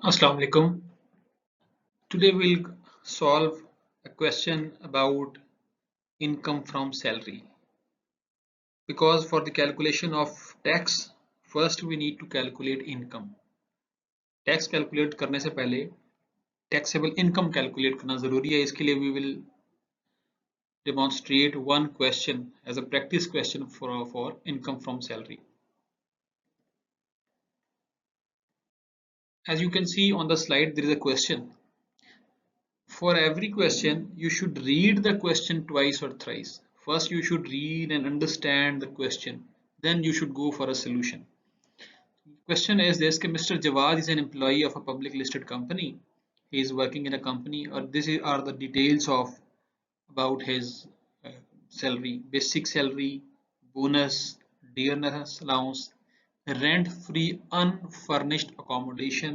Assalamu alaikum. Today we'll solve a question about income from salary. Because for the calculation of tax, first we need to calculate income. Tax calculate करने से पहले taxable income calculate करना जरूरी है. इसके लिए we will demonstrate one question as a practice question for income from salary. As you can see on the slide, there is a question. For every question, you should read the question twice or thrice. First, you should read and understand the question. Then you should go for a solution. Question is this: Mr. Jawad is an employee of a public listed company. He is working in a company, or are the details of about his salary: basic salary, bonus, dearness allowance, rent-free unfurnished accommodation,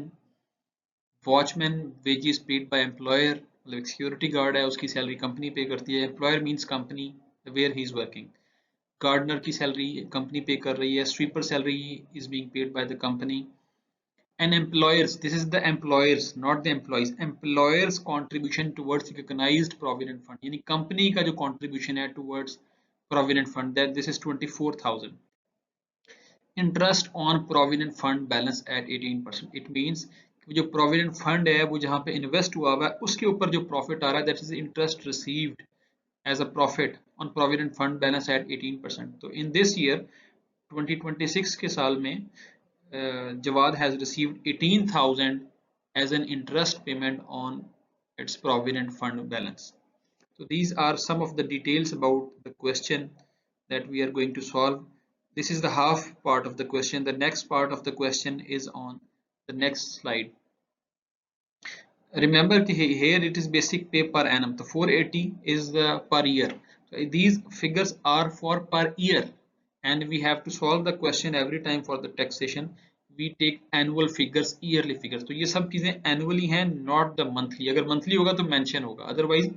watchman wages paid by employer, मतलब एक security guard है, उसकी salary company pay करती है. Employer means company where he is working. Gardener की salary company pay कर रही है. Sweeper salary is being paid by the company. And employers, this is the employers not the employees, employers contribution towards recognised provident fund, यानी company का जो contribution है towards provident fund, that this is 24,000. Interest on provident fund balance at 18%. It means जो provident fund है वो जहां पे invest हुआ हुआ है उसके ऊपर जो प्रॉफिट आ रहा है that is interest received as a profit on provident fund balance at 18%. तो इन दिस ईयर 2026 के साल में Jawad has received 18,000 as an interest payment on its provident fund balance. So these are some of the details about the question that we are going to solve. This is the half part of the question. The next part of the question is on the next slide. Remember here it is basic pay per annum. The 480 is the per year. So these figures are for per year, and we have to solve the question every time for the taxation. We take annual figures, yearly figures. तो ये सब चीजें annually हैं, not the monthly. अगर monthly होगा तो mention होगा. Otherwise,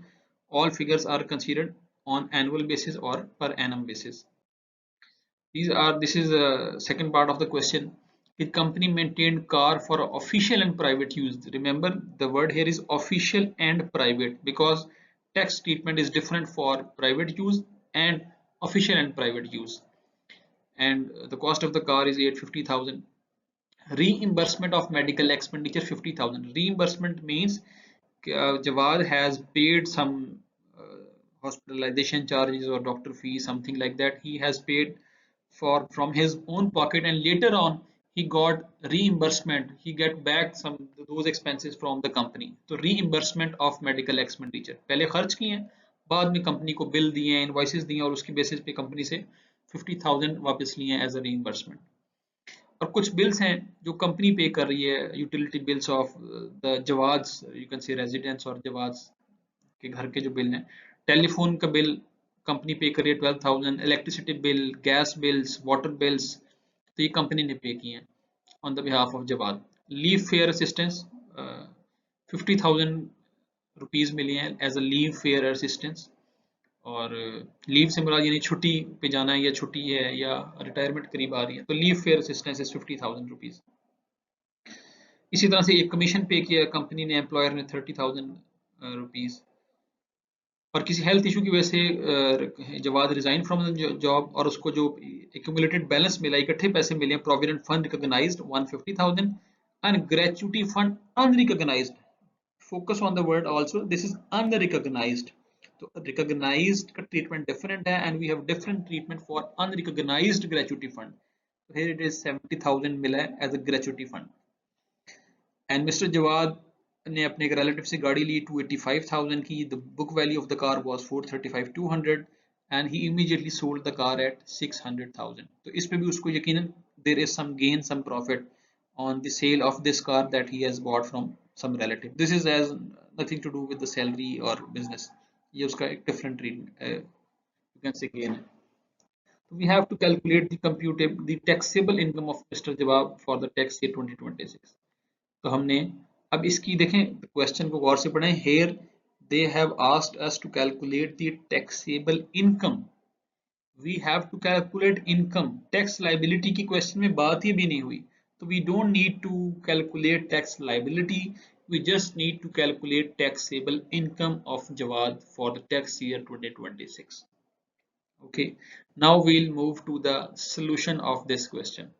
all figures are considered on annual basis or per annum basis. This is the second part of the question. The company maintained car for official and private use. Remember, the word here is official and private because tax treatment is different for private use and official and private use. And the cost of the car is 850,000. Reimbursement of medical expenditure 50,000. Reimbursement means Jawad has paid some hospitalization charges or doctor fees, something like that. He has paid for from his own pocket, and later on he got reimbursement. He get back some those expenses from the company. So reimbursement of medical expenditure. पहले खर्च किए हैं, बाद में company को bill दिए हैं, invoices दिए और उसकी बेसिस पे कंपनी से 50,000 वापस लिए हैं एज अ रीइंबर्समेंट. और कुछ बिल्स हैं जो कंपनी पे कर रही है, यूटिलिटी बिल्स ऑफ द जवाद्स, यू कैन से रेजिडेंट्स और जवाद्स के घर के जो बिल हैं. टेलीफोन का बिल कंपनी पे कर रही है 12,000. Electricity bill, gas bills, water bills, तो ये कंपनी ने पे किए हैं on the behalf of Jawad. Leave fare assistance 50,000 rupees मिली हैं as a leave fare assistance. और लीव से मुराद यानी छुट्टी पे जाना है या छुट्टी है या रिटायरमेंट करीब आ रही है, तो leave fare assistance is 50,000 rupees. इसी तरह से एक कमीशन पे किया कंपनी ने, एम्प्लॉयर ने 30,000 रुपीज. और किसी हेल्थ इशू की वजह से जवाद रिजाइन फ्रॉम जॉब और उसको जो एक्यूमुलेटेड बैलेंस मिला, इकट्ठे पैसे मिले हैं, provident fund recognised 150,000 and gratuity fund unrecognised. Focus on the word also, this is unrecognised. तो रिकॉग्नाइज्ड का ट्रीटमेंट डिफरेंट है and we have different treatment for unrecognised gratuity fund. तो हियर इट इज 70,000 मिला है as a gratuity fund. And mister Jawad ने अपने एक relative से गाड़ी ली 285,000 की. The book value of the car was 435,200 and he immediately sold the car at 600,000. तो इस पे भी उसको यकीनन there is some gain, some profit on the sale of this car that he has bought from some relative. This is has nothing to do with the salary or business. ये उसका एक different treatment, you can say gain है. So we have to calculate the taxable income of Mr. Jawab for the tax year 2026. तो हमने अब इसकी देखें question को गौर से पढ़ें. Here they have asked us to calculate the taxable income. We have to calculate income. Tax liability की question में बात ही भी नहीं हुई. So we don't need to calculate tax liability. We just need to calculate taxable income of Jawad for the tax year 2026. Okay, now we'll move to the solution of this question.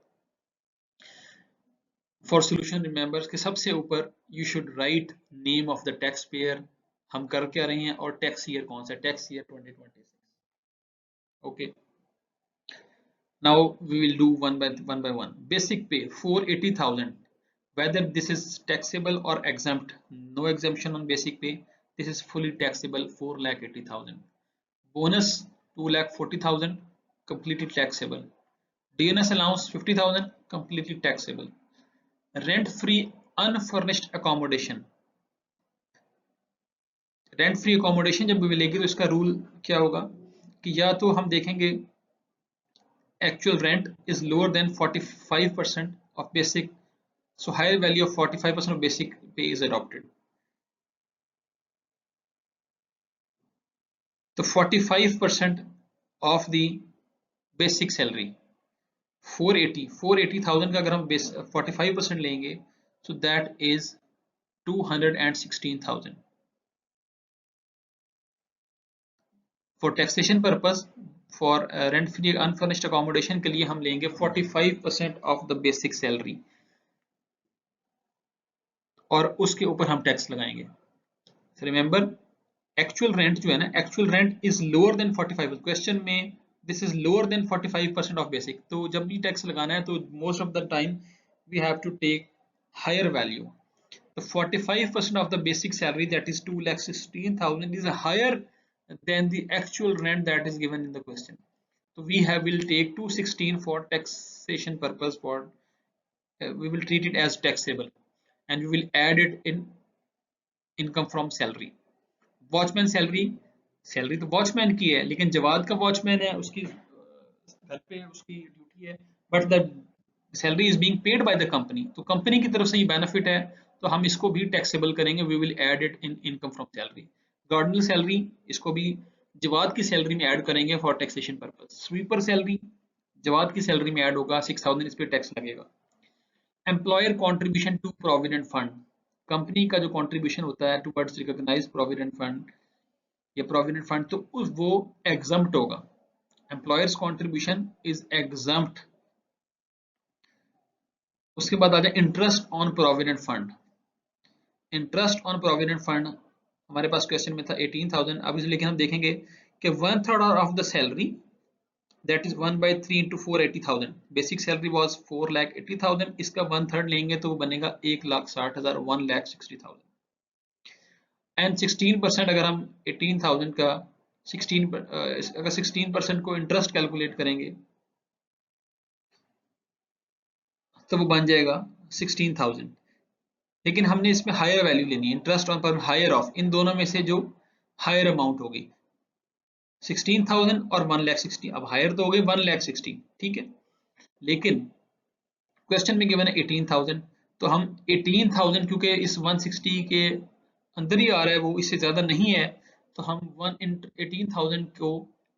For solution, remember कि सबसे ऊपर you should write name of the taxpayer, हम कर क्या रहे हैं और tax year कौन सा, tax year 2026. Okay, now we will do one by one. Basic pay 480,000. Whether this is taxable or exempt, no exemption on basic pay. This is fully taxable 4,80,000. Bonus 2,40,000, completely taxable. DNS allowance 50,000, completely taxable. Rent free unfurnished accommodation. Rent free accommodation जब भी मिलेगी तो इसका rule क्या होगा कि या तो हम देखेंगे actual rent is lower than 45% of basic, so higher value of 45% of basic pay is adopted. The 45% of the basic salary 480,000 का अगर हम 45% लेंगे so that is 216,000. For taxation purpose, for rent free unfurnished accommodation के लिए हम लेंगे 45% of the basic salary और उसके ऊपर हम टैक्स लगाएंगे. रिमेंबर एक्चुअल रेंट जो है ना, actual rent is lower than 45. Question में this is lower than 45% of basic, तो जब भी टैक्स लगाना है तो most of the time we have to take higher value. The 45% of the basic salary, that is 2,16,000, is higher than the actual rent that is given in the question. So we will take 216 for taxation purpose. For we will treat it as taxable and we will add it in income from salary. Watchman salary, salary तो watchman की है लेकिन जवाद का watchman है, उसकी घर पे उसकी ड्यूटी है, but the salary is being paid by the company, तो कंपनी की तरफ से ये बेनिफिट है तो हम इसको भी टैक्सेबल करेंगे. We will add it in income from salary. Gardener salary, इसको भी जवाद की सैलरी में ऐड करेंगे for taxation purpose. Sweeper salary Jawad की सैलरी में ऐड होगा, 6,000 इस पे टैक्स लगेगा. Employer contribution to provident fund, company का जो कॉन्ट्रीब्यूशन होता है टुवर्ड्स रिकॉग्नाइज्ड प्रोविडेंट फंड या प्रोविडेंट फंड, तो वो एग्जम्प्ट होगा. Employers contribution is exempt. उसके बाद आ जाए interest on provident fund. Interest on provident fund हमारे पास क्वेश्चन में था 18,000. अब इसे लेकिन हम देखेंगे कि 1/3 of the salary, that is 1/3 into 480,000. Basic salary was 4,80,000, इसका 1/3 लेंगे तो वो बनेगा 1,60,000, 1,60,000. एंड 16% अगर हम 18,000 का 16% को इंटरेस्ट कैलकुलेट करेंगे तो वो बन जाएगा 16,000. लेकिन हमने इसमें हायर वैल्यू लेनी है, इंटरेस्ट ऑन पर हायर ऑफ, इन दोनों में से जो हायर अमाउंट होगी 16,000 और 1,60,000. अब हायर तो हो गई 1,60,000, ठीक है, लेकिन क्वेश्चन में गिवन है 18,000, तो हम 18,000 क्योंकि इस 160 के अंदर ही आ रहा है, वो इससे ज्यादा नहीं है, तो हम 18,000 को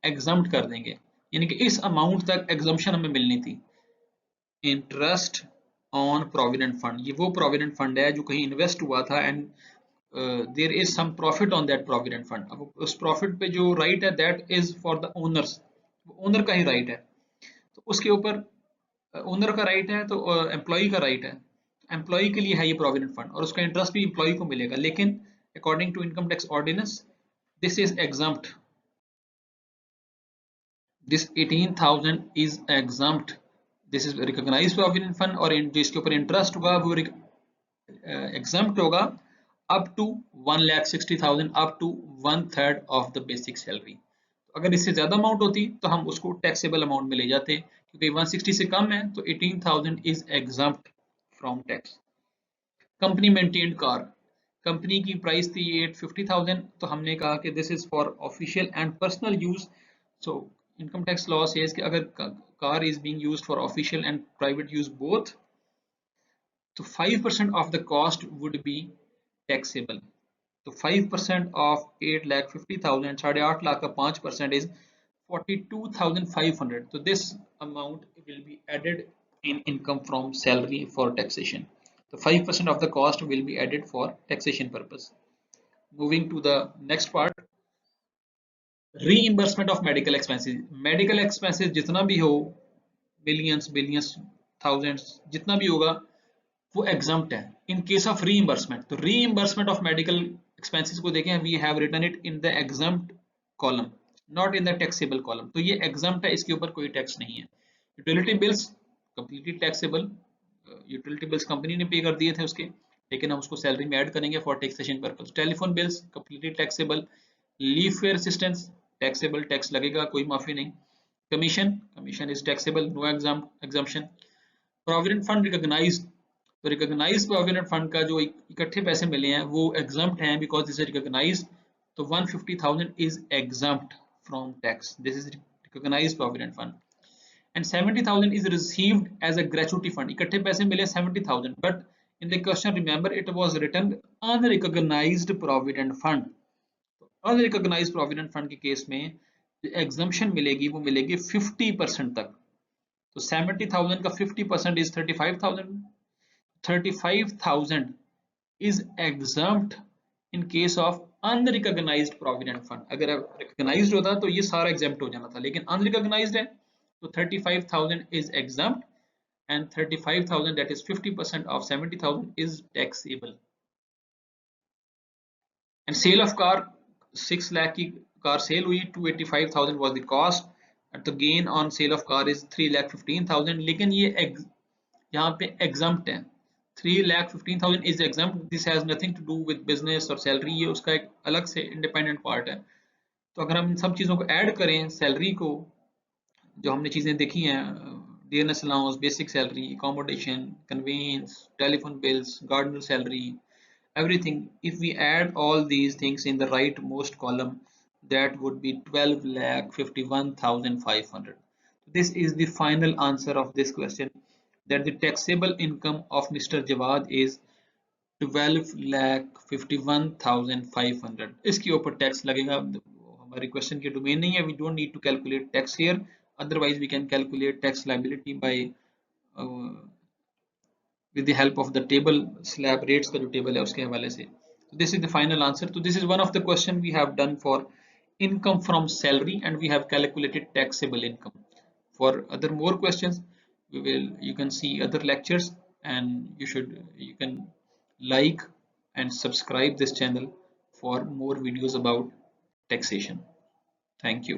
एग्जम्प्ट कर देंगे, यानी कि इस अमाउंट तक एग्जम्पशन हमें मिलनी थी. इंटरेस्ट ऑन प्रोविडेंट फंड, ये वो प्रोविडेंट फंड है जो कहीं इन्वेस्ट हुआ था and there is some profit on that provident fund. अब उस प्रॉफिट पे जो राइट है that is for the owners, owner का ही राइट है, तो उसके ऊपर ओनर का राइट है तो एम्प्लॉय का राइट है, एम्प्लॉय के लिए है ये प्रोविडेंट फंड और उसका इंटरेस्ट भी एम्प्लॉय को मिलेगा. लेकिन according to income tax ordinance this is exempt, this 18,000 is exempt, this is recognised provident fund और जिसके ऊपर इंटरेस्ट होगा वो एग्जम्प्ट होगा up to 1,60,000, up to 1/3 of the basic salary. अगर इससे ज्यादा अमाउंट होती तो हम उसको टैक्सेबल अमाउंट में ले जाते, क्योंकि 160 से कम है तो 18,000 is exempt from tax. Company maintained car, company की प्राइस थी 850,000, तो हमने कहा कि this is for official and personal use. So income tax law says कि अगर car is being used for official and private use both, तो 5% of the cost would be taxable. तो 5% of 8,50,000, 8.5 लाख का 5% is 42,500. So this amount will be added in income from salary for taxation. The 5% of the cost will be added for taxation purpose. Moving to the next part, reimbursement of medical expenses. Medical expenses जितना भी हो, billions thousands जितना भी होगा वो exempt है in case of reimbursement. तो reimbursement of medical expenses को देखें, we have written it in the exempt column, not in the taxable column. तो ये एग्जम्प्ट है, इसके ऊपर कोई टैक्स नहीं है. Utility bills completely taxable. Utility bills company ने पे कर दिए थे उसके, लेकिन हम उसको सैलरी में ऐड करेंगे for taxation purpose. Telephone bills completely taxable. Leave fare assistance taxable, tax लगेगा, कोई माफी नहीं. Commission is taxable, no exemption. Provident fund recognised, तो रिकॉग्नाइज प्रोविडेंट फंड का जो इकट्ठे पैसे मिले हैं वो एग्जम्प्ट हैं बिकॉज दिस इज रिकॉग्नाइज्ड. तो 150,000 is exempt from tax, this is recognised provident fund. And 70,000 is received as a gratuity fund. इकट्ठे पैसे मिले 70,000, but in the question remember it was written unrecognized provident fund. Unrecognised provident fund के case में exemption मिलेगी वो मिलेगी 50% तक. तो 70,000 का 50% is 35,000. 35,000 is exempt in case of unrecognized provident fund. अगर recognized होता तो ये सारा exempt हो जाना था, लेकिन unrecognized है तो 35,000 is exempt and 35,000 that is 50% of 70,000 is taxable. And sale of car, 6 lakh की कार सेल हुई, 285,000 was the cost and the gain on sale of car is 3,15,000. लेकिन ये यहाँ पे exempt है. 3,15,000 is exempt. This has nothing to do with business और salary, ये उसका एक अलग से इंडिपेंडेंट पार्ट है. तो अगर हम इन सब चीज़ों को ऐड करें, सैलरी को, जो हमने चीज़ें देखी हैं, dearness allowance, basic salary, accommodation, conveyance, telephone bills, gardener salary, everything, if we add all these things in the rightmost column, that would be 12,51,500. This is the final answer of this question, that the taxable income of Mr. Jawad is 12,51,500. इसके ऊपर tax लगेगा. हमारी question की domain नहीं है, we don't need to calculate tax here, otherwise we can calculate tax liability by with the help of the table, slab rates का जो table है उसके हवाले से. This is the final answer. So this is one of the question we have done for income from salary and we have calculated taxable income. For other more questions, you can see other lectures, and you can like and subscribe this channel for more videos about taxation. Thank you.